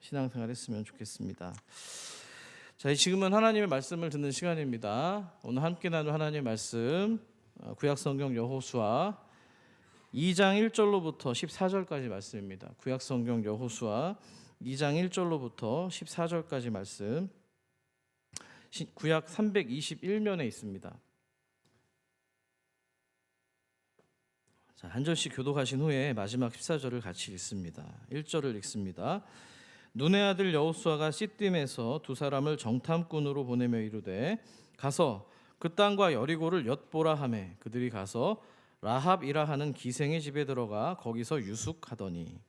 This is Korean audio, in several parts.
신앙생활 했으면 좋겠습니다. 자, 지금은 하나님의 말씀을 듣는 시간입니다. 오늘 함께 나눌 하나님의 말씀 구약성경 여호수아 2장 1절로부터 14절까지 말씀입니다. 구약성경 여호수아 2장 1절로부터 14절까지 말씀, 구약 321면에 있습니다. 자, 한 절씩 교독하신 후에 마지막 14절을 같이 읽습니다. 1절을 읽습니다. 눈의 아들 여호수아가 시딤에서 두 사람을 정탐꾼으로 보내며 이르되 가서 그 땅과 여리고를 엿보라 하매 그들이 가서 라합이라 하는 기생의 집에 들어가 거기서 유숙하더니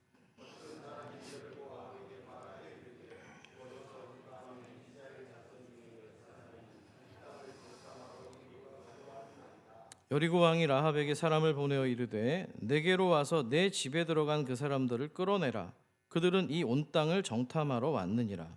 여리고 왕이 라합에게 사람을 보내어 이르되 내게로 와서 내 집에 들어간 그 사람들을 끌어내라. 그들은 이 온 땅을 정탐하러 왔느니라.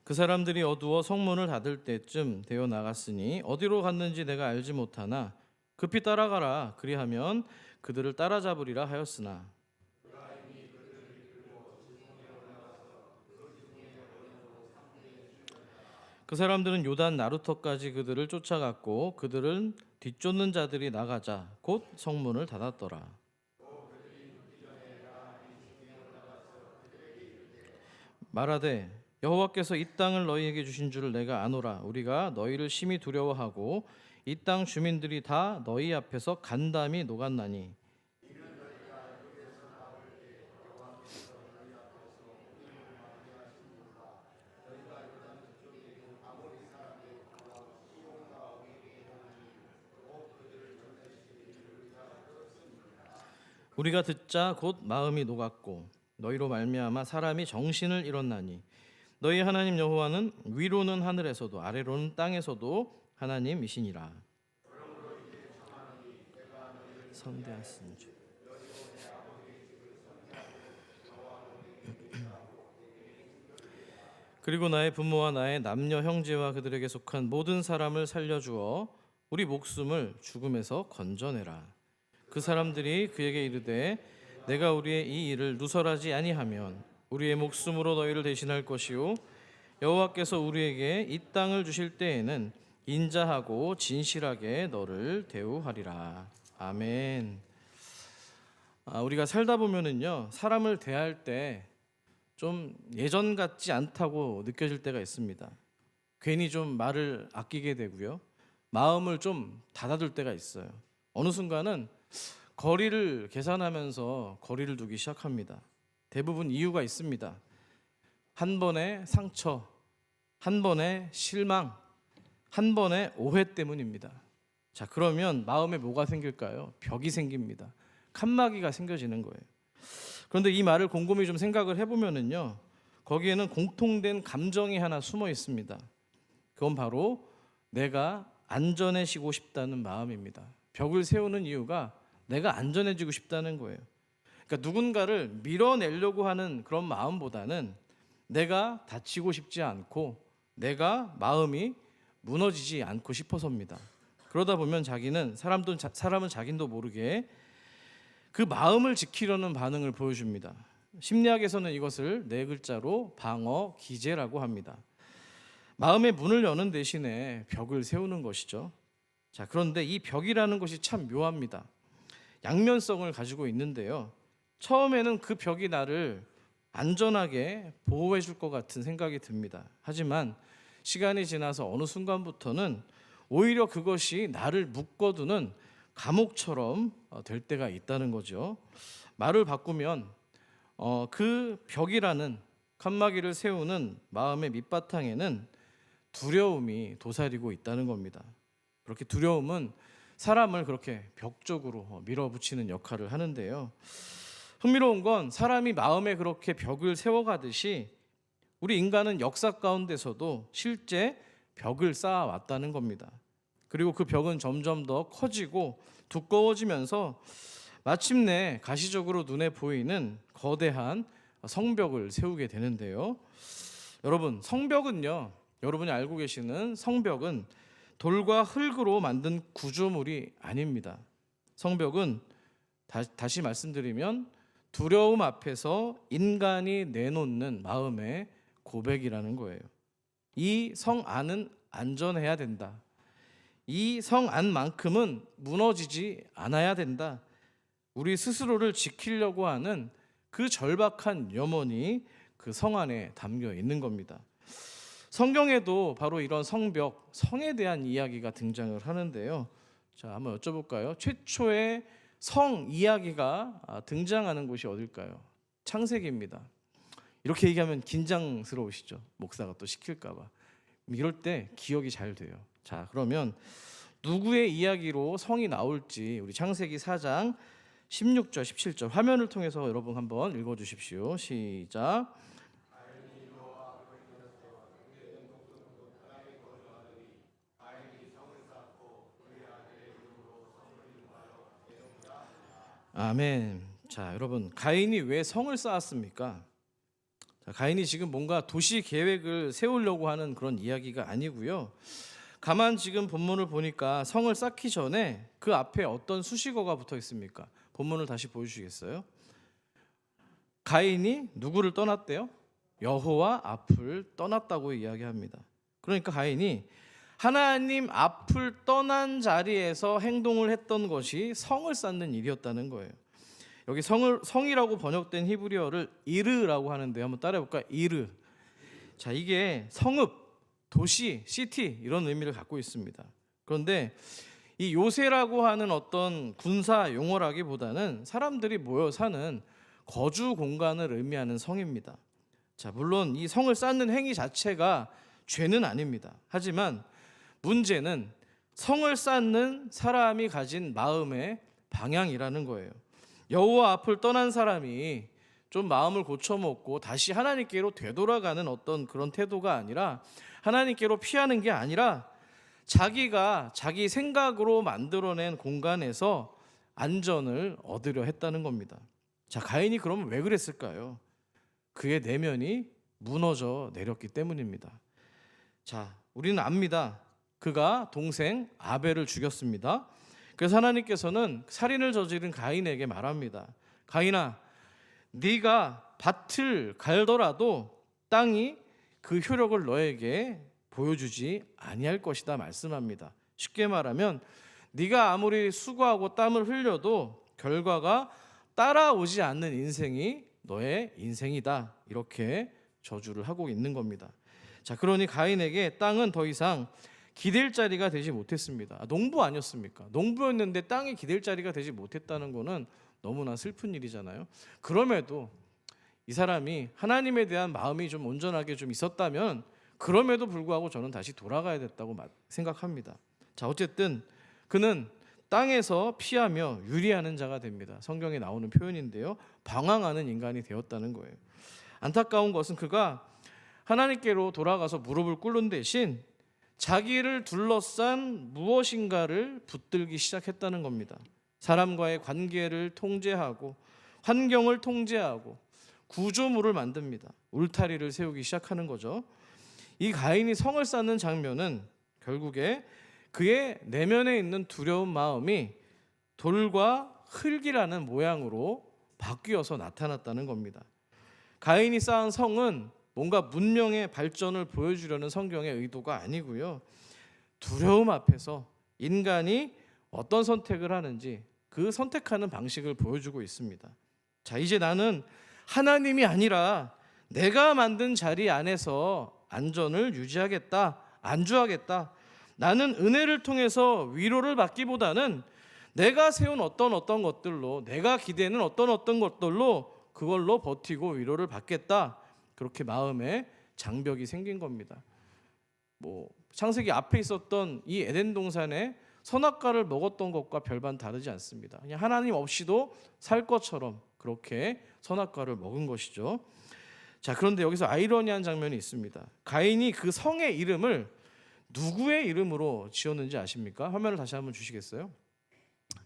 그 사람들이 어두워 성문을 닫을 때쯤 되어 나갔으니 어디로 갔는지 내가 알지 못하나 급히 따라가라. 그리하면 그들을 따라잡으리라 하였으나 그 사람들은 요단 나루터까지 그들을 쫓아갔고 그들은 뒤쫓는 자들이 나가자 곧 성문을 닫았더라. 말하되 여호와께서 이 땅을 너희에게 주신 줄을 내가 아노라. 우리가 너희를 심히 두려워하고 이 땅 주민들이 다 너희 앞에서 간담이 녹았나니 우리가 듣자 곧 마음이 녹았고 너희로 말미암아 사람이 정신을 잃었나니 너희 하나님 여호와는 위로는 하늘에서도 아래로는 땅에서도 하나님이시니라. 선대하신 주. 그리고 나의 부모와 나의 남녀 형제와 그들에게 속한 모든 사람을 살려주어 우리 목숨을 죽음에서 건져내라. 그 사람들이 그에게 이르되 내가 우리의 이 일을 누설하지 아니하면 우리의 목숨으로 너희를 대신할 것이요 여호와께서 우리에게 이 땅을 주실 때에는 인자하고 진실하게 너를 대우하리라. 아멘. 우리가 살다 보면은요 사람을 대할 때 좀 예전 같지 않다고 느껴질 때가 있습니다. 괜히 좀 말을 아끼게 되고요 마음을 좀 닫아둘 때가 있어요. 어느 순간은 거리를 계산하면서 거리를 두기 시작합니다. 대부분 이유가 있습니다. 한 번의 상처, 한 번의 실망, 한 번의 오해 때문입니다. 자, 그러면 마음에 뭐가 생길까요? 벽이 생깁니다. 칸막이가 생겨지는 거예요. 그런데 이 말을 곰곰이 좀 생각을 해보면은요, 거기에는 공통된 감정이 하나 숨어 있습니다. 그건 바로 내가 안전해지고 싶다는 마음입니다. 벽을 세우는 이유가 내가 안전해지고 싶다는 거예요. 그러니까 누군가를 밀어내려고 하는 그런 마음보다는 내가 다치고 싶지 않고 내가 마음이 무너지지 않고 싶어서입니다. 그러다 보면 사람은 자기도 모르게 그 마음을 지키려는 반응을 보여줍니다. 심리학에서는 이것을 네 글자로 방어 기제라고 합니다. 마음의 문을 여는 대신에 벽을 세우는 것이죠. 자, 그런데 이 벽이라는 것이 참 묘합니다. 양면성을 가지고 있는데요. 처음에는 그 벽이 나를 안전하게 보호해 줄 것 같은 생각이 듭니다. 하지만 시간이 지나서 어느 순간부터는 오히려 그것이 나를 묶어두는 감옥처럼 될 때가 있다는 거죠. 말을 바꾸면 그 벽이라는 칸막이를 세우는 마음의 밑바탕에는 두려움이 도사리고 있다는 겁니다. 그렇게 두려움은 사람을 그렇게 벽 쪽으로 밀어붙이는 역할을 하는데요. 흥미로운 건 사람이 마음에 그렇게 벽을 세워가듯이 우리 인간은 역사 가운데서도 실제 벽을 쌓아왔다는 겁니다. 그리고 그 벽은 점점 더 커지고 두꺼워지면서 마침내 가시적으로 눈에 보이는 거대한 성벽을 세우게 되는데요. 여러분, 성벽은요, 여러분이 알고 계시는 성벽은 돌과 흙으로 만든 구조물이 아닙니다. 성벽은 다시 말씀드리면 두려움 앞에서 인간이 내놓는 마음의 고백이라는 거예요. 이 성 안은 안전해야 된다. 이 성 안만큼은 무너지지 않아야 된다. 우리 스스로를 지키려고 하는 그 절박한 염원이 그 성 안에 담겨 있는 겁니다. 성경에도 바로 이런 성벽, 성에 대한 이야기가 등장을 하는데요. 자, 한번 여쭤볼까요? 최초의 성 이야기가 등장하는 곳이 어딜까요? 창세기입니다. 이렇게 얘기하면 긴장스러우시죠? 목사가 또 시킬까 봐. 이럴 때 기억이 잘 돼요. 자, 그러면 누구의 이야기로 성이 나올지 우리 창세기 4장 16절 17절 화면을 통해서 여러분 한번 읽어주십시오. 시작. 아멘. 자, 여러분, 가인이 왜 성을 쌓았습니까? 자, 가인이 지금 뭔가 도시 계획을 세우려고 하는 그런 이야기가 아니고요. 가만 지금 본문을 보니까 성을 쌓기 전에 그 앞에 어떤 수식어가 붙어 있습니까? 본문을 다시 보여주시겠어요? 가인이 누구를 떠났대요? 여호와 앞을 떠났다고 이야기합니다. 그러니까 가인이 하나님 앞을 떠난 자리에서 행동을 했던 것이 성을 쌓는 일이었다는 거예요. 여기 성이라고 번역된 히브리어를 이르라고 하는데 한번 따라해볼까요? 이르. 자, 이게 성읍, 도시, 시티 이런 의미를 갖고 있습니다. 그런데 이 요새라고 하는 어떤 군사 용어라기보다는 사람들이 모여 사는 거주 공간을 의미하는 성입니다. 자, 물론 이 성을 쌓는 행위 자체가 죄는 아닙니다. 하지만 문제는 성을 쌓는 사람이 가진 마음의 방향이라는 거예요. 여호와 앞을 떠난 사람이 좀 마음을 고쳐먹고 다시 하나님께로 되돌아가는 어떤 그런 태도가 아니라, 하나님께로 피하는 게 아니라 자기가 자기 생각으로 만들어낸 공간에서 안전을 얻으려 했다는 겁니다. 자, 가인이 그러면 왜 그랬을까요? 그의 내면이 무너져 내렸기 때문입니다. 자, 우리는 압니다. 그가 동생 아벨을 죽였습니다. 그래서 하나님께서는 살인을 저지른 가인에게 말합니다. 가인아, 네가 밭을 갈더라도 땅이 그 효력을 너에게 보여주지 아니할 것이다 말씀합니다. 쉽게 말하면 네가 아무리 수고하고 땀을 흘려도 결과가 따라오지 않는 인생이 너의 인생이다, 이렇게 저주를 하고 있는 겁니다. 자, 그러니 가인에게 땅은 더 이상 기댈 자리가 되지 못했습니다. 농부 아니었습니까? 농부였는데 땅이 기댈 자리가 되지 못했다는 것은 너무나 슬픈 일이잖아요. 그럼에도 이 사람이 하나님에 대한 마음이 좀 온전하게 좀 있었다면 그럼에도 불구하고 저는 다시 돌아가야 됐다고 생각합니다. 자, 어쨌든 그는 땅에서 피하며 유리하는 자가 됩니다. 성경에 나오는 표현인데요, 방황하는 인간이 되었다는 거예요. 안타까운 것은 그가 하나님께로 돌아가서 무릎을 꿇는 대신 자기를 둘러싼 무엇인가를 붙들기 시작했다는 겁니다. 사람과의 관계를 통제하고 환경을 통제하고 구조물을 만듭니다. 울타리를 세우기 시작하는 거죠. 이 가인이 성을 쌓는 장면은 결국에 그의 내면에 있는 두려운 마음이 돌과 흙이라는 모양으로 바뀌어서 나타났다는 겁니다. 가인이 쌓은 성은 뭔가 문명의 발전을 보여주려는 성경의 의도가 아니고요, 두려움 앞에서 인간이 어떤 선택을 하는지 그 선택하는 방식을 보여주고 있습니다. 자, 이제 나는 하나님이 아니라 내가 만든 자리 안에서 안전을 유지하겠다, 안주하겠다. 나는 은혜를 통해서 위로를 받기보다는 내가 세운 어떤 것들로, 내가 기대는 어떤 것들로 그걸로 버티고 위로를 받겠다. 그렇게 마음에 장벽이 생긴 겁니다. 창세기 앞에 있었던 이 에덴 동산에 선악과를 먹었던 것과 별반 다르지 않습니다. 그냥 하나님 없이도 살 것처럼 그렇게 선악과를 먹은 것이죠. 자, 그런데 여기서 아이러니한 장면이 있습니다. 가인이 그 성의 이름을 누구의 이름으로 지었는지 아십니까? 화면을 다시 한번 주시겠어요?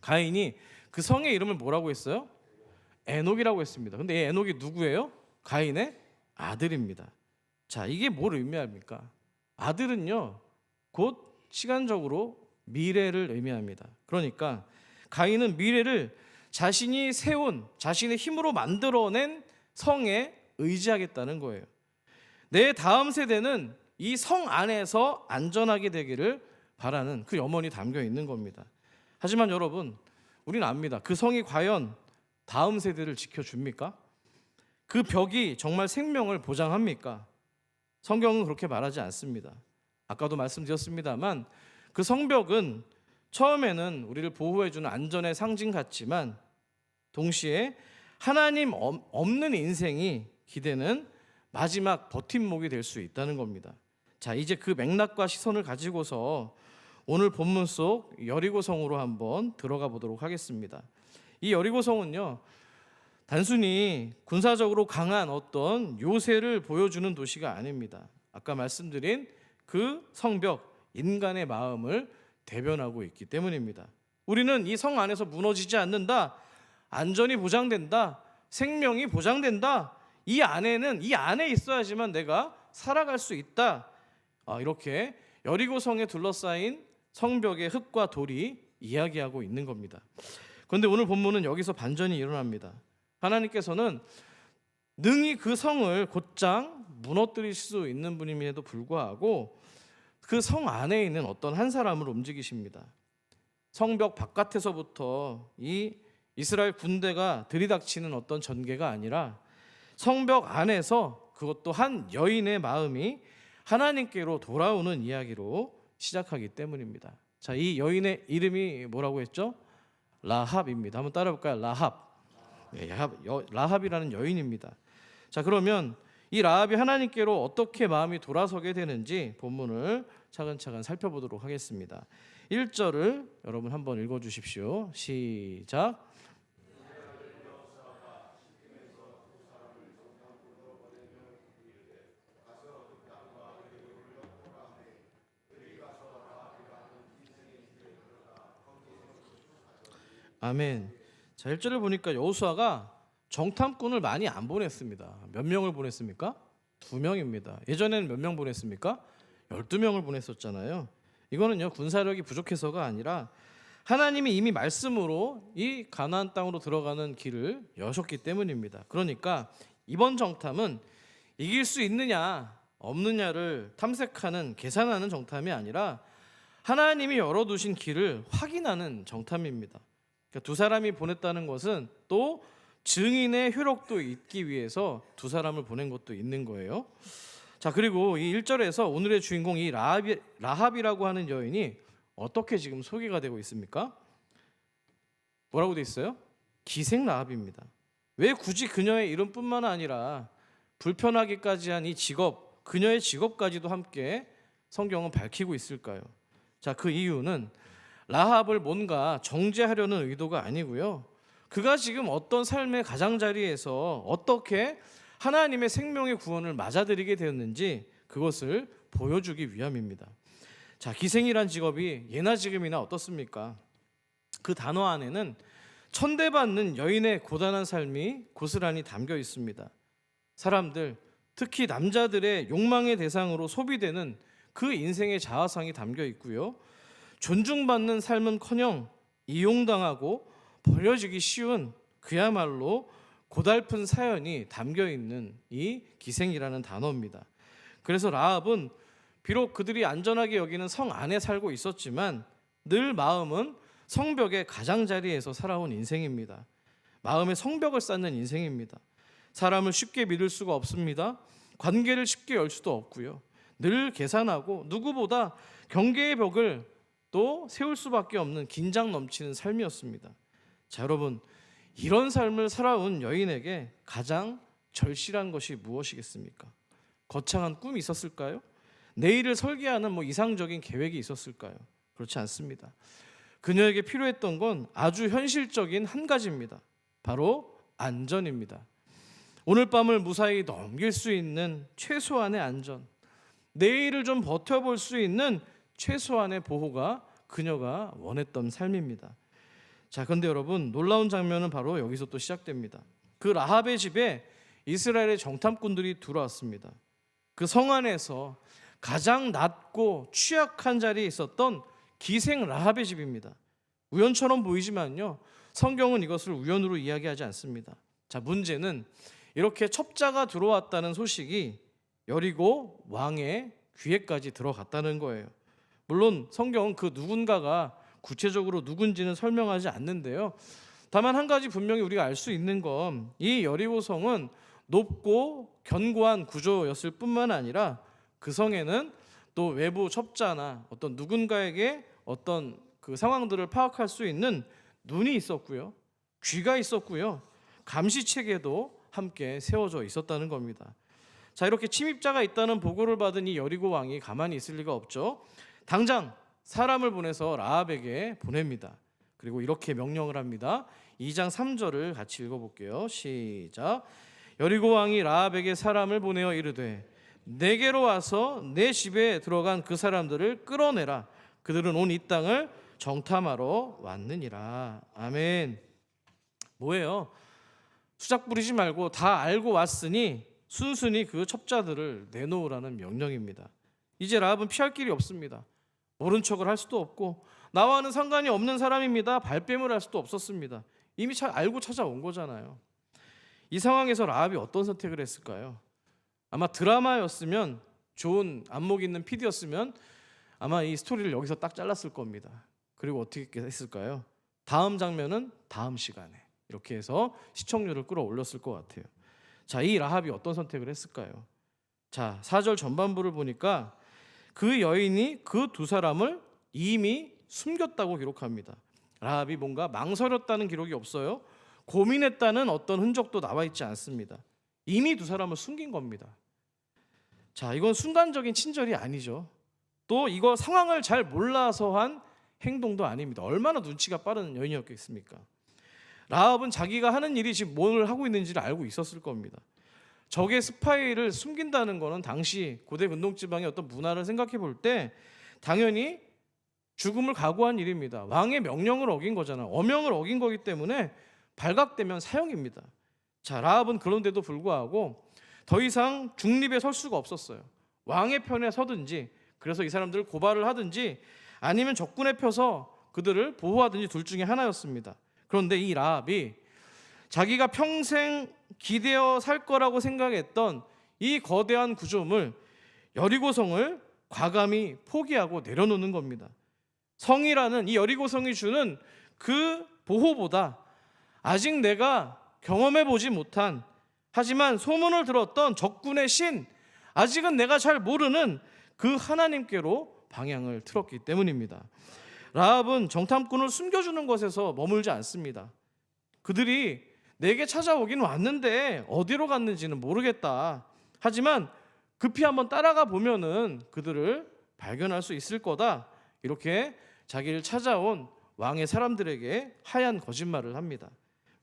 가인이 그 성의 이름을 뭐라고 했어요? 에녹이라고 했습니다. 근데 이 에녹이 누구예요? 가인의 아들입니다. 자, 이게 뭘 의미합니까? 아들은요, 곧 시간적으로 미래를 의미합니다. 그러니까 가인은 미래를 자신이 세운, 자신의 힘으로 만들어낸 성에 의지하겠다는 거예요. 내 다음 세대는 이 성 안에서 안전하게 되기를 바라는 그 염원이 담겨 있는 겁니다. 하지만 여러분, 우리는 압니다. 그 성이 과연 다음 세대를 지켜줍니까? 그 벽이 정말 생명을 보장합니까? 성경은 그렇게 말하지 않습니다. 아까도 말씀드렸습니다만 그 성벽은 처음에는 우리를 보호해주는 안전의 상징 같지만 동시에 하나님 없는 인생이 기대는 마지막 버팀목이 될 수 있다는 겁니다. 자, 이제 그 맥락과 시선을 가지고서 오늘 본문 속 여리고성으로 한번 들어가 보도록 하겠습니다. 이 여리고성은요, 단순히 군사적으로 강한 어떤 요새를 보여주는 도시가 아닙니다. 아까 말씀드린 그 성벽, 인간의 마음을 대변하고 있기 때문입니다. 우리는 이 성 안에서 무너지지 않는다, 안전이 보장된다, 생명이 보장된다, 이 안에 있어야지만 내가 살아갈 수 있다, 이렇게 여리고성에 둘러싸인 성벽의 흙과 돌이 이야기하고 있는 겁니다. 그런데 오늘 본문은 여기서 반전이 일어납니다. 하나님께서는 능히 그 성을 곧장 무너뜨릴 수 있는 분임에도 불구하고 그 성 안에 있는 어떤 한 사람을 움직이십니다. 성벽 바깥에서부터 이 이스라엘 군대가 들이닥치는 어떤 전개가 아니라 성벽 안에서, 그것도 한 여인의 마음이 하나님께로 돌아오는 이야기로 시작하기 때문입니다. 자, 이 여인의 이름이 뭐라고 했죠? 라합입니다. 한번 따라볼까요? 라합. 라합이라는 여인입니다. 자, 그러면 이 라합이 하나님께로 어떻게 마음이 돌아서게 되는지 본문을 차근차근 살펴보도록 하겠습니다. 1절을 여러분 한번 읽어주십시오. 시작. 아멘. 자, 1절을 보니까 여호수아가 정탐꾼을 많이 안 보냈습니다. 몇 명을 보냈습니까? 2명입니다. 예전에는 몇 명 보냈습니까? 12명을 보냈었잖아요. 이거는요, 군사력이 부족해서가 아니라 하나님이 이미 말씀으로 이 가나안 땅으로 들어가는 길을 여셨기 때문입니다. 그러니까 이번 정탐은 이길 수 있느냐 없느냐를 탐색하는, 계산하는 정탐이 아니라 하나님이 열어두신 길을 확인하는 정탐입니다. 그러니까 두 사람이 보냈다는 것은 또 증인의 효력도 있기 위해서 두 사람을 보낸 것도 있는 거예요. 자, 그리고 이 1절에서 오늘의 주인공 이 라합이라고 하는 여인이 어떻게 지금 소개가 되고 있습니까? 뭐라고 돼 있어요? 기생 라합입니다. 왜 굳이 그녀의 이름뿐만 아니라 불편하기까지 한 이 직업, 그녀의 직업까지도 함께 성경은 밝히고 있을까요? 자, 그 이유는 라합을 뭔가 정죄하려는 의도가 아니고요, 그가 지금 어떤 삶의 가장자리에서 어떻게 하나님의 생명의 구원을 맞아들이게 되었는지 그것을 보여주기 위함입니다. 자, 기생이란 직업이 예나 지금이나 어떻습니까? 그 단어 안에는 천대받는 여인의 고단한 삶이 고스란히 담겨 있습니다. 사람들, 특히 남자들의 욕망의 대상으로 소비되는 그 인생의 자아상이 담겨 있고요, 존중받는 삶은커녕 이용당하고 버려지기 쉬운 그야말로 고달픈 사연이 담겨 있는 이 기생이라는 단어입니다. 그래서 라합은 비록 그들이 안전하게 여기는 성 안에 살고 있었지만 늘 마음은 성벽의 가장자리에서 살아온 인생입니다. 마음의 성벽을 쌓는 인생입니다. 사람을 쉽게 믿을 수가 없습니다. 관계를 쉽게 열 수도 없고요, 늘 계산하고 누구보다 경계의 벽을 또 세울 수밖에 없는 긴장 넘치는 삶이었습니다. 자, 여러분, 이런 삶을 살아온 여인에게 가장 절실한 것이 무엇이겠습니까? 거창한 꿈이 있었을까요? 내일을 설계하는 이상적인 계획이 있었을까요? 그렇지 않습니다. 그녀에게 필요했던 건 아주 현실적인 한 가지입니다. 바로 안전입니다. 오늘 밤을 무사히 넘길 수 있는 최소한의 안전, 내일을 좀 버텨볼 수 있는 최소한의 보호가 그녀가 원했던 삶입니다. 자, 그런데 여러분, 놀라운 장면은 바로 여기서 또 시작됩니다. 그 라합의 집에 이스라엘의 정탐꾼들이 들어왔습니다. 그 성 안에서 가장 낮고 취약한 자리에 있었던 기생 라합의 집입니다. 우연처럼 보이지만요, 성경은 이것을 우연으로 이야기하지 않습니다. 자, 문제는 이렇게 첩자가 들어왔다는 소식이 여리고 왕의 귀에까지 들어갔다는 거예요. 물론 성경은 그 누군가가 구체적으로 누군지는 설명하지 않는데요. 다만 한 가지 분명히 우리가 알 수 있는 건 이 여리고성은 높고 견고한 구조였을 뿐만 아니라 그 성에는 또 외부 첩자나 어떤 누군가에게 어떤 그 상황들을 파악할 수 있는 눈이 있었고요, 귀가 있었고요, 감시체계도 함께 세워져 있었다는 겁니다. 자, 이렇게 침입자가 있다는 보고를 받은 이 여리고 왕이 가만히 있을 리가 없죠. 당장 사람을 보내서 라합에게 보냅니다. 그리고 이렇게 명령을 합니다. 2장 3절을 같이 읽어볼게요. 시작. 여리고 왕이 라합에게 사람을 보내어 이르되 내게로 와서 내 집에 들어간 그 사람들을 끌어내라. 그들은 온 이 땅을 정탐하러 왔느니라. 아멘. 뭐예요? 수작 부리지 말고 다 알고 왔으니 순순히 그 첩자들을 내놓으라는 명령입니다. 이제 라합은 피할 길이 없습니다. 모른 척을 할 수도 없고 나와는 상관이 없는 사람입니다. 발뺌을 할 수도 없었습니다. 이미 알고 찾아온 거잖아요. 이 상황에서 라합이 어떤 선택을 했을까요? 아마 드라마였으면, 좋은 안목 있는 PD였으면 아마 이 스토리를 여기서 딱 잘랐을 겁니다. 그리고 어떻게 했을까요? 다음 장면은 다음 시간에 이렇게 해서 시청률을 끌어올렸을 것 같아요. 자, 이 라합이 어떤 선택을 했을까요? 자, 4절 전반부를 보니까 그 여인이 그 두 사람을 이미 숨겼다고 기록합니다. 라합이 뭔가 망설였다는 기록이 없어요. 고민했다는 어떤 흔적도 나와 있지 않습니다. 이미 두 사람을 숨긴 겁니다. 자, 이건 순간적인 친절이 아니죠. 또 이거 상황을 잘 몰라서 한 행동도 아닙니다. 얼마나 눈치가 빠른 여인이었겠습니까? 라합은 자기가 하는 일이 지금 뭘 하고 있는지를 알고 있었을 겁니다. 적의 스파이를 숨긴다는 것은 당시 고대 근동지방의 어떤 문화를 생각해 볼 때 당연히 죽음을 각오한 일입니다. 왕의 명령을 어긴 거잖아요. 어명을 어긴 거기 때문에 발각되면 사형입니다. 자, 라합은 그런데도 불구하고 더 이상 중립에 설 수가 없었어요. 왕의 편에 서든지, 그래서 이 사람들을 고발을 하든지, 아니면 적군에 펴서 그들을 보호하든지 둘 중에 하나였습니다. 그런데 이 라합이 자기가 평생 기대어 살 거라고 생각했던 이 거대한 구조물 여리고성을 과감히 포기하고 내려놓는 겁니다. 성이라는 이 여리고성이 주는 그 보호보다 아직 내가 경험해 보지 못한, 하지만 소문을 들었던 적군의 신, 아직은 내가 잘 모르는 그 하나님께로 방향을 틀었기 때문입니다. 라합은 정탐꾼을 숨겨주는 것에서 머물지 않습니다. 그들이 내게 찾아오긴 왔는데 어디로 갔는지는 모르겠다. 하지만 급히 한번 따라가 보면은 그들을 발견할 수 있을 거다. 이렇게 자기를 찾아온 왕의 사람들에게 하얀 거짓말을 합니다.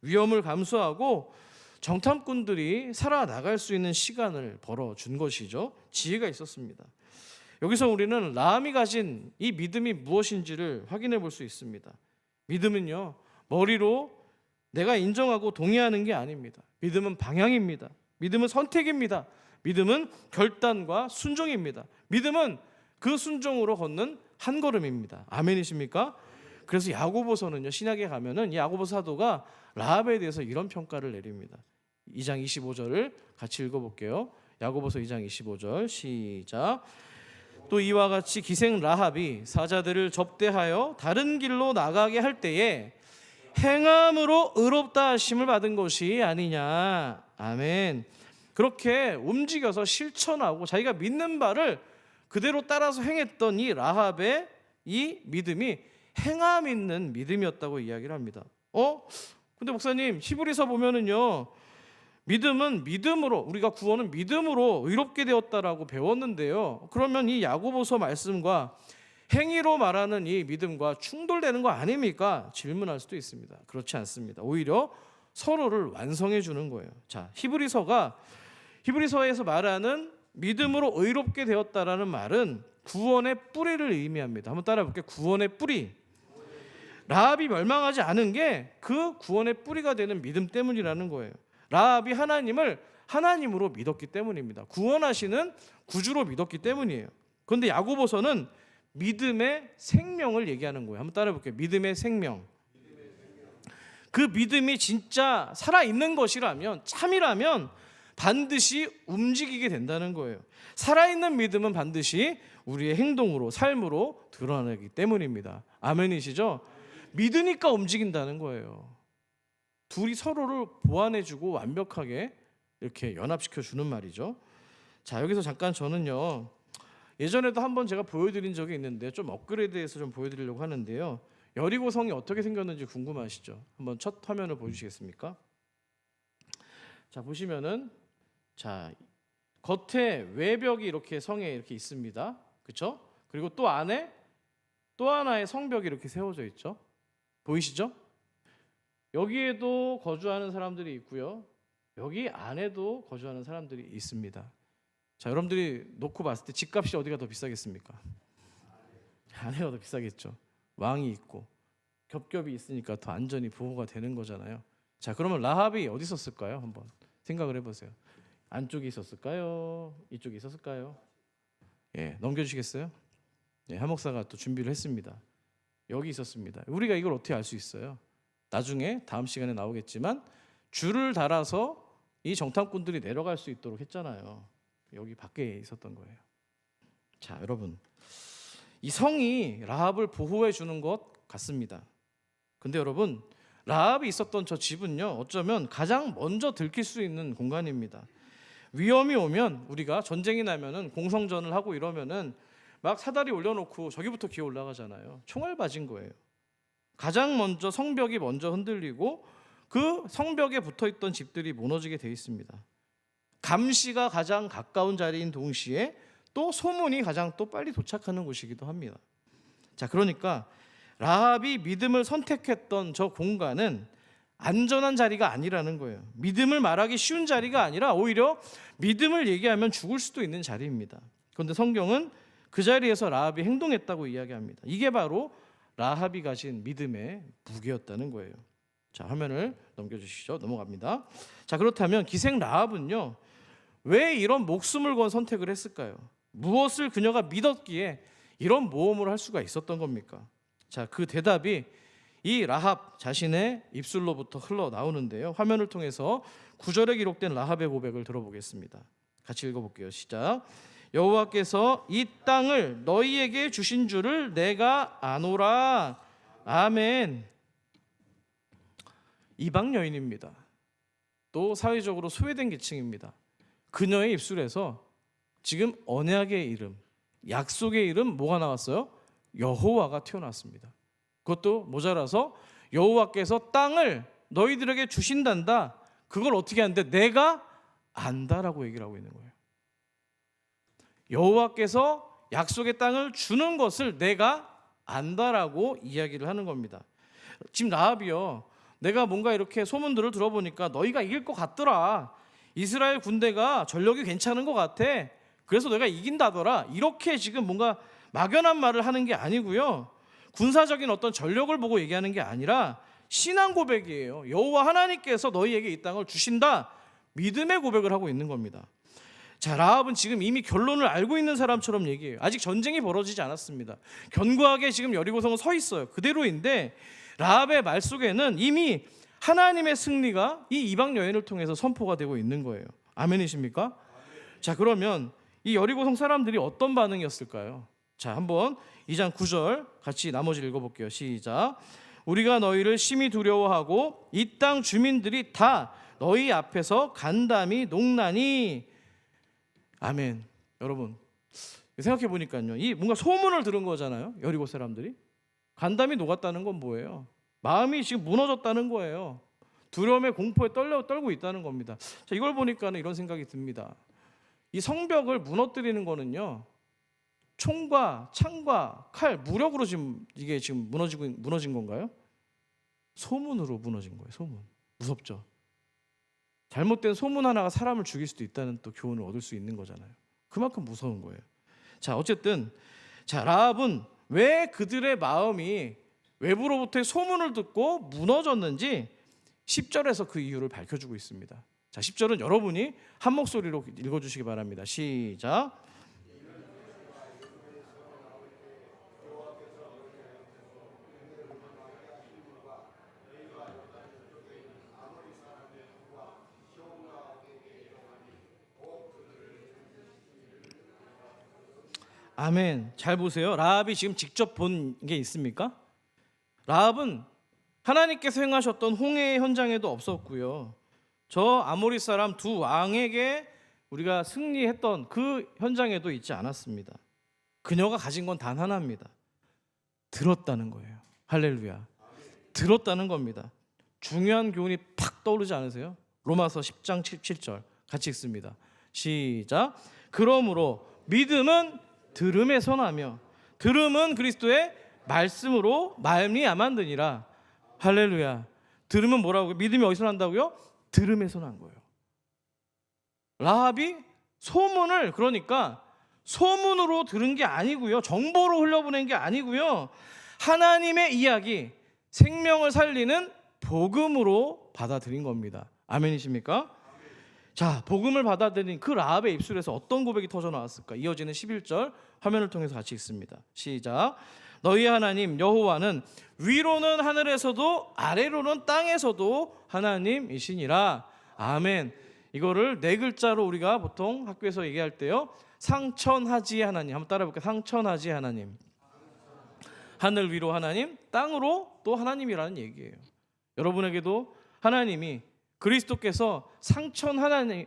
위험을 감수하고 정탐꾼들이 살아나갈 수 있는 시간을 벌어준 것이죠. 지혜가 있었습니다. 여기서 우리는 라합이 가진 이 믿음이 무엇인지를 확인해 볼 수 있습니다. 믿음은요, 머리로 내가 인정하고 동의하는 게 아닙니다. 믿음은 방향입니다. 믿음은 선택입니다. 믿음은 결단과 순종입니다. 믿음은 그 순종으로 걷는 한 걸음입니다. 아멘이십니까? 그래서 야고보서는요, 신약에 가면은 이 야고보 사도가 라합에 대해서 이런 평가를 내립니다. 2장 25절을 같이 읽어볼게요. 야고보서 2장 25절 시작. 또 이와 같이 기생 라합이 사자들을 접대하여 다른 길로 나가게 할 때에 행함으로 의롭다 하심을 받은 것이 아니냐. 아멘. 그렇게 움직여서 실천하고 자기가 믿는 바를 그대로 따라서 행했던 이 라합의 이 믿음이 행함 있는 믿음이었다고 이야기를 합니다. 근데 목사님, 히브리서 보면은요, 믿음은 믿음으로, 우리가 구원은 믿음으로 의롭게 되었다라고 배웠는데요, 그러면 이 야고보서 말씀과 행위로 말하는 이 믿음과 충돌되는 거 아닙니까? 질문할 수도 있습니다. 그렇지 않습니다. 오히려 서로를 완성해 주는 거예요. 자, 히브리서에서 말하는 믿음으로 의롭게 되었다라는 말은 구원의 뿌리를 의미합니다. 한번 따라 볼게요. 구원의 뿌리. 라합이 멸망하지 않은 게 그 구원의 뿌리가 되는 믿음 때문이라는 거예요. 라합이 하나님을 하나님으로 믿었기 때문입니다. 구원하시는 구주로 믿었기 때문이에요. 그런데 야고보서는 믿음의 생명을 얘기하는 거예요. 한번 따라해 볼게요. 믿음의 생명. 그 믿음이 진짜 살아있는 것이라면, 참이라면 반드시 움직이게 된다는 거예요. 살아있는 믿음은 반드시 우리의 행동으로, 삶으로 드러나기 때문입니다. 아멘이시죠? 믿으니까 움직인다는 거예요. 둘이 서로를 보완해주고 완벽하게 이렇게 연합시켜주는 말이죠. 자, 여기서 잠깐 저는요, 예전에도 한번 제가 보여드린 적이 있는데 좀 업그레이드해서 좀 보여드리려고 하는데요. 여리고성이 어떻게 생겼는지 궁금하시죠? 한번 첫 화면을 보여주시겠습니까? 자, 보시면은, 자, 겉에 외벽이 이렇게 성에 이렇게 있습니다. 그렇죠? 그리고 또 안에 또 하나의 성벽이 이렇게 세워져 있죠. 보이시죠? 여기에도 거주하는 사람들이 있고요. 여기 안에도 거주하는 사람들이 있습니다. 자, 여러분들이 놓고 봤을 때 집값이 어디가 더 비싸겠습니까? 안에가 더 비싸겠죠. 왕이 있고 겹겹이 있으니까 더 안전이 보호가 되는 거잖아요. 자, 그러면 라합이 어디 있었을까요? 한번 생각을 해보세요. 안쪽에 있었을까요? 이쪽에 있었을까요? 예, 넘겨주시겠어요? 예, 한 목사가 또 준비를 했습니다. 여기 있었습니다. 우리가 이걸 어떻게 알 수 있어요? 나중에 다음 시간에 나오겠지만 줄을 달아서 이 정탐꾼들이 내려갈 수 있도록 했잖아요. 여기 밖에 있었던 거예요. 자, 여러분, 이 성이 라합을 보호해 주는 것 같습니다. 근데 여러분, 라합이 있었던 저 집은요, 어쩌면 가장 먼저 들킬 수 있는 공간입니다. 위험이 오면, 우리가 전쟁이 나면은 공성전을 하고 이러면은 막 사다리 올려놓고 저기부터 기어 올라가잖아요. 총알 맞은 거예요. 가장 먼저 성벽이 먼저 흔들리고 그 성벽에 붙어있던 집들이 무너지게 돼 있습니다. 감시가 가장 가까운 자리인 동시에 또 소문이 가장 또 빨리 도착하는 곳이기도 합니다. 자, 그러니까 라합이 믿음을 선택했던 저 공간은 안전한 자리가 아니라는 거예요. 믿음을 말하기 쉬운 자리가 아니라 오히려 믿음을 얘기하면 죽을 수도 있는 자리입니다. 그런데 성경은 그 자리에서 라합이 행동했다고 이야기합니다. 이게 바로 라합이 가진 믿음의 무게였다는 거예요. 자, 화면을 넘겨주시죠. 넘어갑니다. 자, 그렇다면 기생 라합은요, 왜 이런 목숨을 건 선택을 했을까요? 무엇을 그녀가 믿었기에 이런 모험을 할 수가 있었던 겁니까? 자, 그 대답이 이 라합 자신의 입술로부터 흘러나오는데요. 화면을 통해서 9절에 기록된 라합의 고백을 들어보겠습니다. 같이 읽어볼게요. 시작. 여호와께서 이 땅을 너희에게 주신 줄을 내가 아노라. 아멘. 이방 여인입니다. 또 사회적으로 소외된 계층입니다. 그녀의 입술에서 지금 언약의 이름, 약속의 이름 뭐가 나왔어요? 여호와가 튀어나왔습니다. 그것도 모자라서 여호와께서 땅을 너희들에게 주신단다. 그걸 어떻게 하는데? 내가 안다라고 얘기를 하고 있는 거예요. 여호와께서 약속의 땅을 주는 것을 내가 안다라고 이야기를 하는 겁니다. 지금 라합이요, 내가 뭔가 이렇게 소문들을 들어보니까 너희가 이길 것 같더라. 이스라엘 군대가 전력이 괜찮은 것 같아. 그래서 내가 이긴다더라. 이렇게 지금 뭔가 막연한 말을 하는 게 아니고요, 군사적인 어떤 전력을 보고 얘기하는 게 아니라 신앙 고백이에요. 여호와 하나님께서 너희에게 이 땅을 주신다. 믿음의 고백을 하고 있는 겁니다. 자, 라합은 지금 이미 결론을 알고 있는 사람처럼 얘기해요. 아직 전쟁이 벌어지지 않았습니다. 견고하게 지금 여리고성은 서 있어요. 그대로인데 라합의 말 속에는 이미 하나님의 승리가 이 이방 여인을 통해서 선포가 되고 있는 거예요. 아멘이십니까? 자, 그러면 이 여리고성 사람들이 어떤 반응이었을까요? 자, 한번 2장 9절 같이 나머지 읽어볼게요. 시작. 우리가 너희를 심히 두려워하고 이 땅 주민들이 다 너희 앞에서 간담이 녹나니. 아멘. 여러분, 생각해 보니까요, 이 뭔가 소문을 들은 거잖아요. 여리고 사람들이 간담이 녹았다는 건 뭐예요? 마음이 지금 무너졌다는 거예요. 두려움에 공포에 떨고 있다는 겁니다. 자, 이걸 보니까는 이런 생각이 듭니다. 이 성벽을 무너뜨리는 거는요, 총과 창과 칼, 무력으로 지금 이게 지금 무너진 건가요? 소문으로 무너진 거예요. 소문. 무섭죠. 잘못된 소문 하나가 사람을 죽일 수도 있다는 또 교훈을 얻을 수 있는 거잖아요. 그만큼 무서운 거예요. 자, 어쨌든 자, 라합은 왜 그들의 마음이 외부로부터의 소문을 듣고 무너졌는지 10절에서 그 이유를 밝혀주고 있습니다. 자, 10절은 여러분이 한 목소리로 읽어주시기 바랍니다. 시작. 아멘. 잘 보세요. 라합이 지금 직접 본 게 있습니까? 라합은 하나님께서 행하셨던 홍해의 현장에도 없었고요. 저 아모리 사람 두 왕에게 우리가 승리했던 그 현장에도 있지 않았습니다. 그녀가 가진 건 단 하나입니다. 들었다는 거예요. 할렐루야. 들었다는 겁니다. 중요한 교훈이 팍 떠오르지 않으세요? 로마서 10장 17절 같이 읽습니다. 시작. 그러므로 믿음은 들음에서 나며 들음은 그리스도의 말씀으로 말미암았느니라. 할렐루야. 들음은 뭐라고요? 믿음이 어디서 난다고요? 들음에서 난 거예요. 라합이 소문을, 그러니까 소문으로 들은 게 아니고요, 정보로 흘려보낸 게 아니고요, 하나님의 이야기, 생명을 살리는 복음으로 받아들인 겁니다. 아멘이십니까? 자, 복음을 받아들인 그 라합의 입술에서 어떤 고백이 터져 나왔을까? 이어지는 11절 화면을 통해서 같이 읽습니다. 시작. 너희 하나님 여호와는 위로는 하늘에서도 아래로는 땅에서도 하나님이시니라. 아멘. 이거를 네 글자로 우리가 보통 학교에서 얘기할 때요, 상천하지 하나님. 한번 따라 볼게요. 상천하지 하나님. 하늘 위로 하나님, 땅으로 또 하나님이라는 얘기예요. 여러분에게도 하나님이, 그리스도께서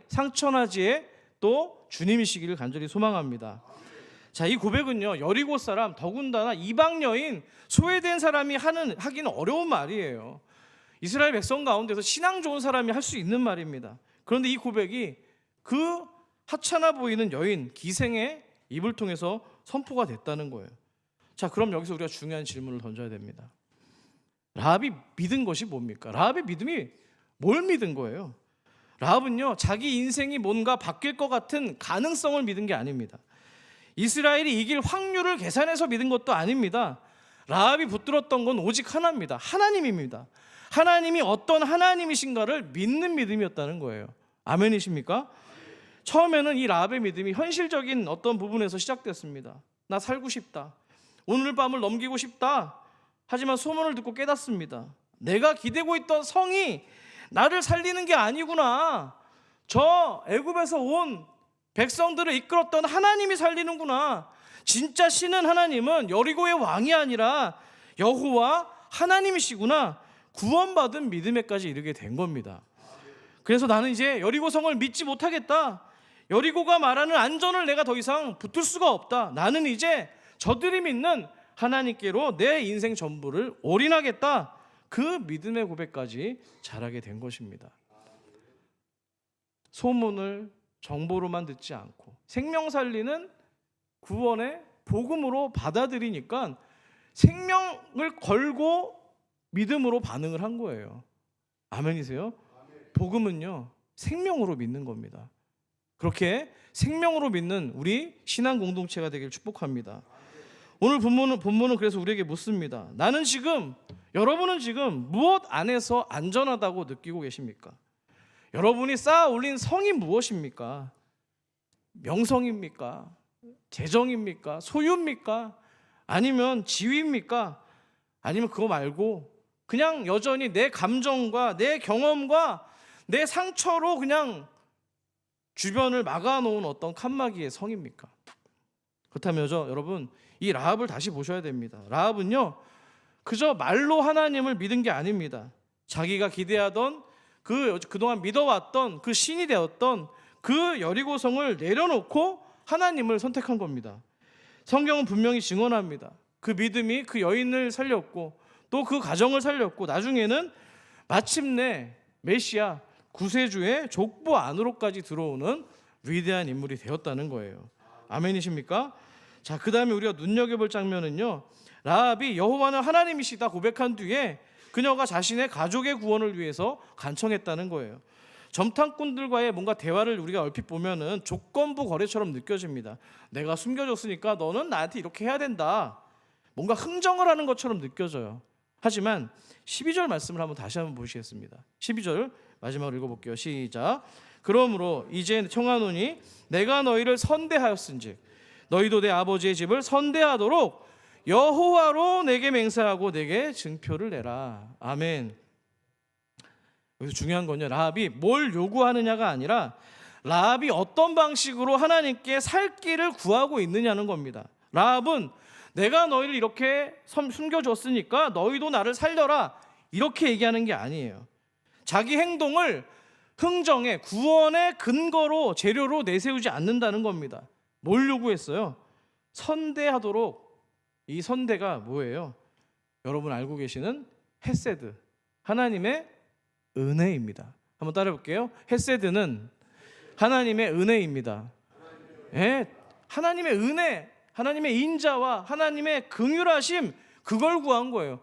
상천하지에 또 주님이시기를 간절히 소망합니다. 자, 이 고백은요, 여리고 사람, 더군다나 이방 여인, 소외된 사람이 하기는 어려운 말이에요. 이스라엘 백성 가운데서 신앙 좋은 사람이 할 수 있는 말입니다. 그런데 이 고백이 그 하찮아 보이는 여인, 기생의 입을 통해서 선포가 됐다는 거예요. 자, 그럼 여기서 우리가 중요한 질문을 던져야 됩니다. 라합이 믿은 것이 뭡니까? 라합의 믿음이 뭘 믿은 거예요? 라합은요, 자기 인생이 뭔가 바뀔 것 같은 가능성을 믿은 게 아닙니다. 이스라엘이 이길 확률을 계산해서 믿은 것도 아닙니다. 라합이 붙들었던 건 오직 하나입니다. 하나님입니다. 하나님이 어떤 하나님이신가를 믿는 믿음이었다는 거예요. 아멘이십니까? 처음에는 이 라합의 믿음이 현실적인 어떤 부분에서 시작됐습니다. 나 살고 싶다. 오늘 밤을 넘기고 싶다. 하지만 소문을 듣고 깨닫습니다. 내가 기대고 있던 성이 나를 살리는 게 아니구나. 저 애굽에서 온 백성들을 이끌었던 하나님이 살리는구나. 진짜 신은 하나님은 여리고의 왕이 아니라 여호와 하나님이시구나. 구원받은 믿음에까지 이르게 된 겁니다. 그래서 나는 이제 여리고성을 믿지 못하겠다. 여리고가 말하는 안전을 내가 더 이상 붙들 수가 없다. 나는 이제 저들이 믿는 하나님께로 내 인생 전부를 올인하겠다. 그 믿음의 고백까지 자라게 된 것입니다. 소문을 정보로만 듣지 않고 생명 살리는 구원의 복음으로 받아들이니까 생명을 걸고 믿음으로 반응을 한 거예요. 아멘이세요? 복음은요, 생명으로 믿는 겁니다. 그렇게 생명으로 믿는 우리 신앙 공동체가 되길 축복합니다. 오늘 본문은 그래서 우리에게 묻습니다. 여러분은 지금 무엇 안에서 안전하다고 느끼고 계십니까? 여러분이 쌓아 올린 성이 무엇입니까? 명성입니까? 재정입니까? 소유입니까? 아니면 지위입니까? 아니면 그거 말고 그냥 여전히 내 감정과 내 경험과 내 상처로 그냥 주변을 막아놓은 어떤 칸막이의 성입니까? 그렇다면 여러분, 이 라합을 다시 보셔야 됩니다. 라합은요, 그저 말로 하나님을 믿은 게 아닙니다. 자기가 기대하던 그동안 믿어왔던 그 신이 되었던 그 여리고성을 내려놓고 하나님을 선택한 겁니다. 성경은 분명히 증언합니다. 그 믿음이 그 여인을 살렸고 또 그 가정을 살렸고 나중에는 마침내 메시아 구세주의 족보 안으로까지 들어오는 위대한 인물이 되었다는 거예요. 아멘이십니까? 자, 그 다음에 우리가 눈여겨볼 장면은요, 라합이 여호와는 하나님이시다 고백한 뒤에 그녀가 자신의 가족의 구원을 위해서 간청했다는 거예요. 점탕꾼들과의 뭔가 대화를 우리가 얼핏 보면은 조건부 거래처럼 느껴집니다. 내가 숨겨줬으니까 너는 나한테 이렇게 해야 된다. 뭔가 흥정을 하는 것처럼 느껴져요. 하지만 12절 말씀을 다시 한번 보시겠습니다. 12절 마지막으로 읽어볼게요. 시작. 그러므로 이제 청하노니 내가 너희를 선대하였은즉 너희도 내 아버지의 집을 선대하도록 여호와로 내게 맹세하고 내게 증표를 내라. 아멘. 여기서 중요한 건요, 라합이 뭘 요구하느냐가 아니라 라합이 어떤 방식으로 하나님께 살 길을 구하고 있느냐는 겁니다. 라합은 내가 너희를 이렇게 숨겨줬으니까 너희도 나를 살려라, 이렇게 얘기하는 게 아니에요. 자기 행동을 흥정의 구원의 근거로 재료로 내세우지 않는다는 겁니다. 뭘 요구했어요? 선대하도록. 이 선대가 뭐예요? 여러분 알고 계시는 헤세드, 하나님의 은혜입니다. 한번 따라해 볼게요. 헤세드는 하나님의 은혜입니다. 예, 하나님의 은혜, 하나님의 인자와 하나님의 긍휼하심, 그걸 구한 거예요.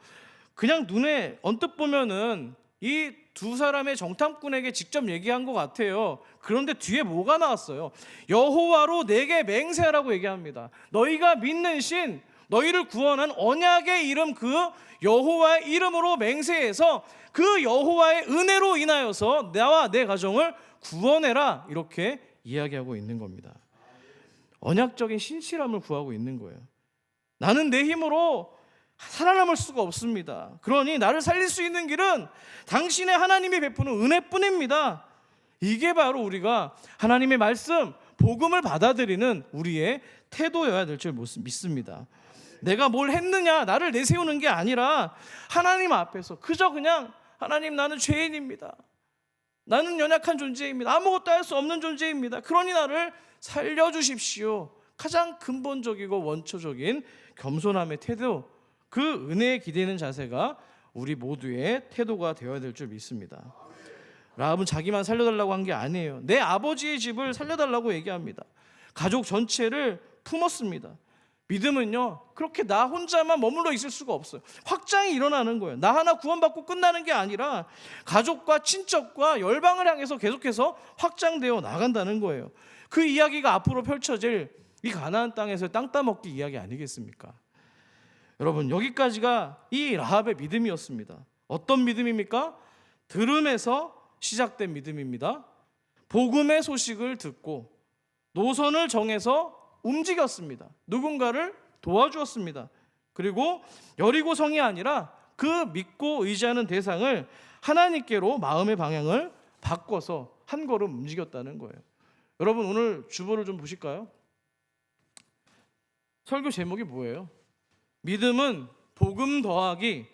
그냥 눈에 언뜻 보면은 이 두 사람의 정탐꾼에게 직접 얘기한 것 같아요. 그런데 뒤에 뭐가 나왔어요? 여호와로 내게 맹세하라고 얘기합니다. 너희가 믿는 신, 너희를 구원한 언약의 이름, 그 여호와의 이름으로 맹세해서 그 여호와의 은혜로 인하여서 나와 내 가정을 구원해라, 이렇게 이야기하고 있는 겁니다. 언약적인 신실함을 구하고 있는 거예요. 나는 내 힘으로 살아남을 수가 없습니다. 그러니 나를 살릴 수 있는 길은 당신의 하나님이 베푸는 은혜뿐입니다. 이게 바로 우리가 하나님의 말씀, 복음을 받아들이는 우리의 태도여야 될 줄 믿습니다. 내가 뭘 했느냐, 나를 내세우는 게 아니라 하나님 앞에서 그저 그냥 하나님, 나는 죄인입니다. 나는 연약한 존재입니다. 아무것도 할 수 없는 존재입니다. 그러니 나를 살려주십시오. 가장 근본적이고 원초적인 겸손함의 태도, 그 은혜에 기대는 자세가 우리 모두의 태도가 되어야 될 줄 믿습니다. 라합은 자기만 살려달라고 한 게 아니에요. 내 아버지의 집을 살려달라고 얘기합니다. 가족 전체를 품었습니다. 믿음은요, 그렇게 나 혼자만 머물러 있을 수가 없어요. 확장이 일어나는 거예요. 나 하나 구원받고 끝나는 게 아니라 가족과 친척과 열방을 향해서 계속해서 확장되어 나간다는 거예요. 그 이야기가 앞으로 펼쳐질 이 가나안 땅에서의 땅 따먹기 이야기 아니겠습니까? 여러분, 여기까지가 이 라합의 믿음이었습니다. 어떤 믿음입니까? 들음에서 시작된 믿음입니다. 복음의 소식을 듣고 노선을 정해서 움직였습니다. 누군가를 도와주었습니다. 그리고 여리고성이 아니라 그 믿고 의지하는 대상을 하나님께로 마음의 방향을 바꿔서 한 걸음 움직였다는 거예요. 여러분, 오늘 주보를 좀 보실까요? 설교 제목이 뭐예요? 믿음은 복음 더하기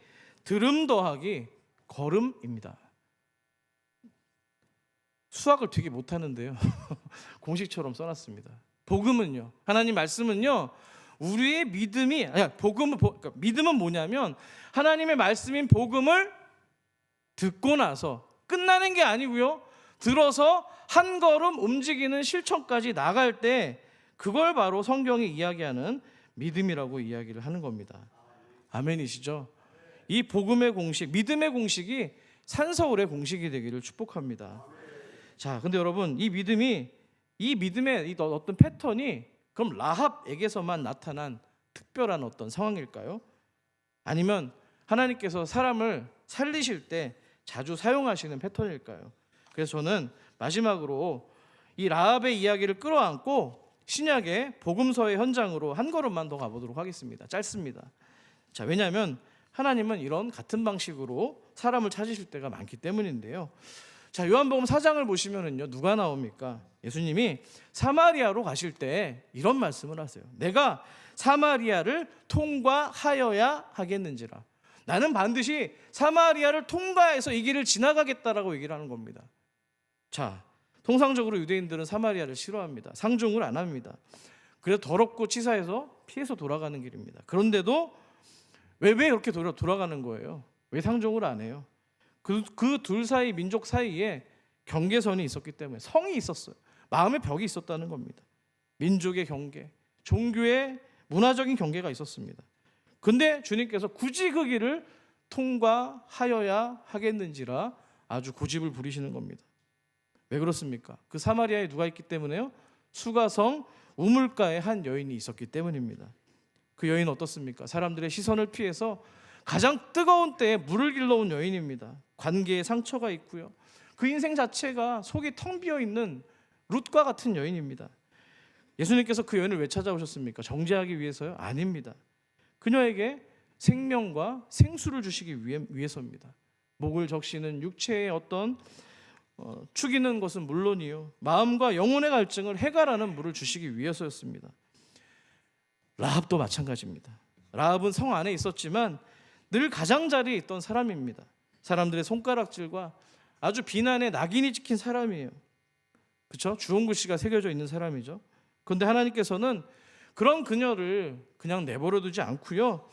들음 더하기 걸음입니다. 수학을 되게 못하는데요. 공식처럼 써놨습니다. 복음은요, 하나님 말씀은요, 우리의 믿음이 그러니까 믿음은 뭐냐면 하나님의 말씀인 복음을 듣고 나서 끝나는 게 아니고요, 들어서 한 걸음 움직이는 실천까지 나갈 때, 그걸 바로 성경이 이야기하는 믿음이라고 이야기를 하는 겁니다. 아멘이시죠? 이 복음의 공식, 믿음의 공식이 산서울의 공식이 되기를 축복합니다. 자, 근데 여러분, 이 믿음의 이 어떤 패턴이 그럼 라합에게서만 나타난 특별한 어떤 상황일까요? 아니면 하나님께서 사람을 살리실 때 자주 사용하시는 패턴일까요? 그래서 저는 마지막으로 이 라합의 이야기를 끌어안고 신약의 복음서의 현장으로 한 걸음만 더 가보도록 하겠습니다. 짧습니다. 자, 왜냐하면 하나님은 이런 같은 방식으로 사람을 찾으실 때가 많기 때문인데요. 자, 요한복음 4장을 보시면은요, 누가 나옵니까? 예수님이 사마리아로 가실 때 이런 말씀을 하세요. 내가 사마리아를 통과하여야 하겠는지라. 나는 반드시 사마리아를 통과해서 이 길을 지나가겠다라고 얘기를 하는 겁니다. 자, 통상적으로 유대인들은 사마리아를 싫어합니다. 상종을 안 합니다. 그래서 더럽고 치사해서 피해서 돌아가는 길입니다. 그런데도 왜 그렇게 돌아가는 거예요? 왜 상종을 안 해요? 그 둘 사이, 민족 사이에 경계선이 있었기 때문에, 성이 있었어요. 마음의 벽이 있었다는 겁니다. 민족의 경계, 종교의 문화적인 경계가 있었습니다. 근데 주님께서 굳이 그 길을 통과하여야 하겠는지라 아주 고집을 부리시는 겁니다. 왜 그렇습니까? 그 사마리아에 누가 있기 때문에요? 수가성 우물가에 한 여인이 있었기 때문입니다. 그 여인은 어떻습니까? 사람들의 시선을 피해서 가장 뜨거운 때에 물을 길러온 여인입니다. 관계에 상처가 있고요, 그 인생 자체가 속이 텅 비어있는 룻과 같은 여인입니다. 예수님께서 그 여인을 왜 찾아오셨습니까? 정죄하기 위해서요? 아닙니다. 그녀에게 생명과 생수를 주시기 위해서입니다. 목을 적시는 육체의 어떤 죽이는 것은 물론이요, 마음과 영혼의 갈증을 해결하는 물을 주시기 위해서였습니다. 라합도 마찬가지입니다. 라합은 성 안에 있었지만 늘 가장자리에 있던 사람입니다. 사람들의 손가락질과 아주 비난의 낙인이 찍힌 사람이에요. 그렇죠? 주홍 글씨가 새겨져 있는 사람이죠. 그런데 하나님께서는 그런 그녀를 그냥 내버려 두지 않고요,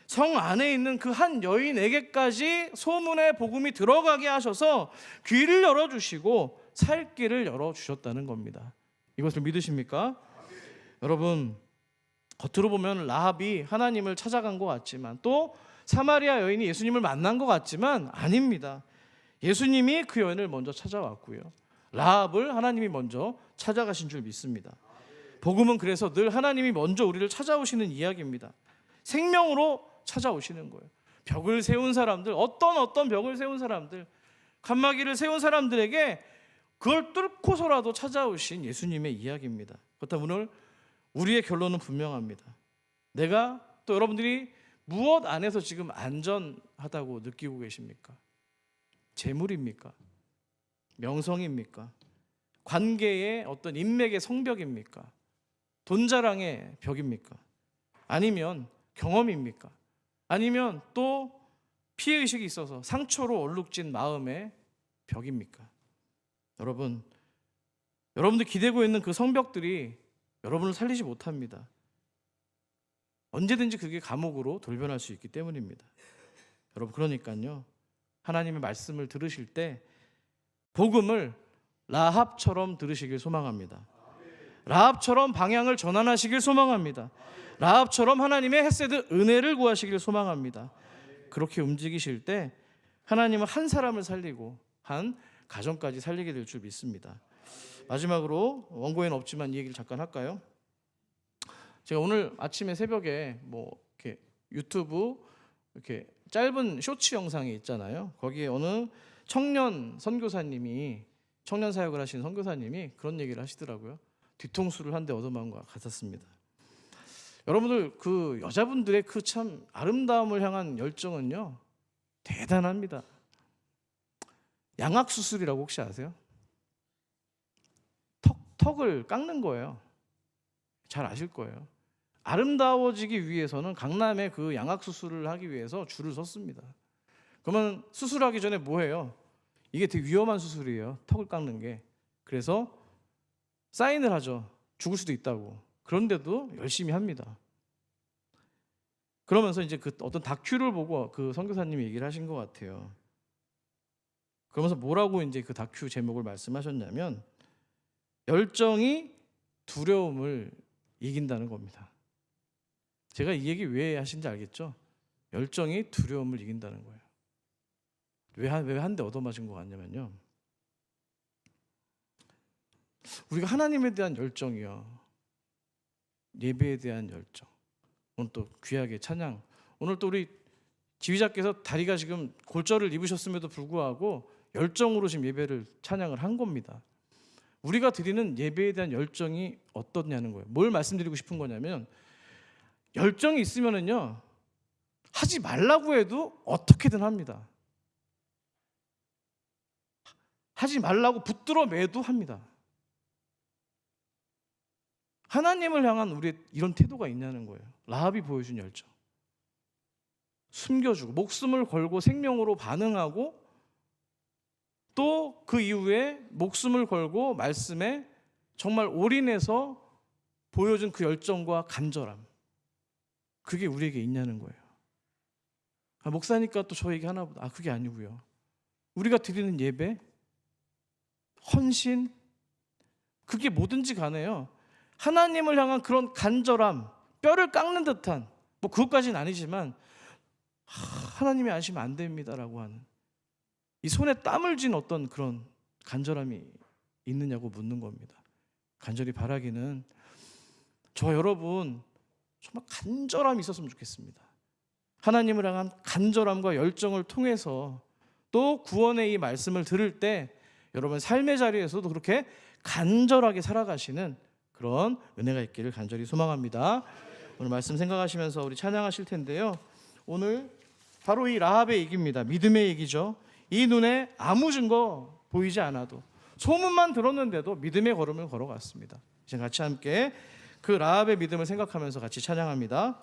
성 안에 있는 그 한 여인에게까지 소문의 복음이 들어가게 하셔서 귀를 열어주시고 살 길을 열어주셨다는 겁니다. 이것을 믿으십니까? 여러분, 겉으로 보면 라합이 하나님을 찾아간 것 같지만, 또 사마리아 여인이 예수님을 만난 것 같지만 아닙니다. 예수님이 그 여인을 먼저 찾아왔고요, 라합을 하나님이 먼저 찾아가신 줄 믿습니다. 복음은 그래서 늘 하나님이 먼저 우리를 찾아오시는 이야기입니다. 생명으로 찾아오시는 거예요. 벽을 세운 사람들, 어떤 벽을 세운 사람들, 칸막이를 세운 사람들에게 그걸 뚫고서라도 찾아오신 예수님의 이야기입니다. 그렇다면 오늘 우리의 결론은 분명합니다. 내가, 또 여러분들이 무엇 안에서 지금 안전하다고 느끼고 계십니까? 재물입니까? 명성입니까? 관계의 어떤 인맥의 성벽입니까? 돈자랑의 벽입니까? 아니면 경험입니까? 아니면 또 피해의식이 있어서 상처로 얼룩진 마음의 벽입니까? 여러분들 기대고 있는 그 성벽들이 여러분을 살리지 못합니다. 언제든지 그게 감옥으로 돌변할 수 있기 때문입니다. 여러분, 그러니까요, 하나님의 말씀을 들으실 때 복음을 라합처럼 들으시길 소망합니다. 라합처럼 방향을 전환하시길 소망합니다. 라합처럼 하나님의 헤세드 은혜를 구하시길 소망합니다. 그렇게 움직이실 때 하나님은 한 사람을 살리고 한 가정까지 살리게 될 줄 믿습니다. 마지막으로, 원고에는 없지만 이 얘기를 잠깐 할까요? 제가 오늘 아침에 새벽에 이렇게 유튜브 이렇게 짧은 쇼츠 영상이 있잖아요. 거기에 어느 청년 선교사님이, 청년 사역을 하시는 선교사님이 그런 얘기를 하시더라고요. 뒤통수를 한 대 얻어맞은 것 같았습니다. 여러분들, 그 여자분들의 그 참 아름다움을 향한 열정은요, 대단합니다. 양악수술이라고 혹시 아세요? 턱을 깎는 거예요. 잘 아실 거예요. 아름다워지기 위해서는 강남에 그 양악수술을 하기 위해서 줄을 섰습니다. 그러면 수술하기 전에 뭐 해요? 이게 되게 위험한 수술이에요, 턱을 깎는 게. 그래서 사인을 하죠. 죽을 수도 있다고. 그런데도 열심히 합니다. 그러면서 이제 그 어떤 다큐를 보고 그 선교사님이 얘기를 하신 것 같아요. 그러면서 뭐라고 이제 그 다큐 제목을 말씀하셨냐면, 열정이 두려움을 이긴다는 겁니다. 제가 이 얘기 왜 하신지 알겠죠? 열정이 두려움을 이긴다는 거예요. 왜 한 대 얻어맞은 것 같냐면요, 우리가 하나님에 대한 열정이요, 예배에 대한 열정, 오늘 또 귀하게 찬양, 오늘 또 우리 지휘자께서 다리가 지금 골절을 입으셨음에도 불구하고 열정으로 지금 예배를 찬양을 한 겁니다. 우리가 드리는 예배에 대한 열정이 어떻냐는 거예요. 뭘 말씀드리고 싶은 거냐면, 열정이 있으면은요, 하지 말라고 해도 어떻게든 합니다. 하지 말라고 붙들어 매도 합니다. 하나님을 향한 우리의 이런 태도가 있냐는 거예요. 라합이 보여준 열정. 숨겨주고 목숨을 걸고 생명으로 반응하고, 또 그 이후에 목숨을 걸고 말씀에 정말 올인해서 보여준 그 열정과 간절함, 그게 우리에게 있냐는 거예요. 목사니까 또 저 얘기 하나 보다. 그게 아니고요, 우리가 드리는 예배, 헌신, 그게 뭐든지 간에요, 하나님을 향한 그런 간절함, 뼈를 깎는 듯한, 그것까지는 아니지만 하나님이 아시면 안 됩니다라고 하는, 이 손에 땀을 쥔 어떤 그런 간절함이 있느냐고 묻는 겁니다. 간절히 바라기는, 저 여러분 정말 간절함이 있었으면 좋겠습니다. 하나님을 향한 간절함과 열정을 통해서 또 구원의 이 말씀을 들을 때 여러분 삶의 자리에서도 그렇게 간절하게 살아가시는 그런 은혜가 있기를 간절히 소망합니다. 오늘 말씀 생각하시면서 우리 찬양하실 텐데요, 오늘 바로 이 라합의 얘기입니다. 믿음의 얘기죠. 이 눈에 아무 증거 보이지 않아도, 소문만 들었는데도 믿음의 걸음을 걸어갔습니다. 이제 같이 함께 그 라합의 믿음을 생각하면서 같이 찬양합니다.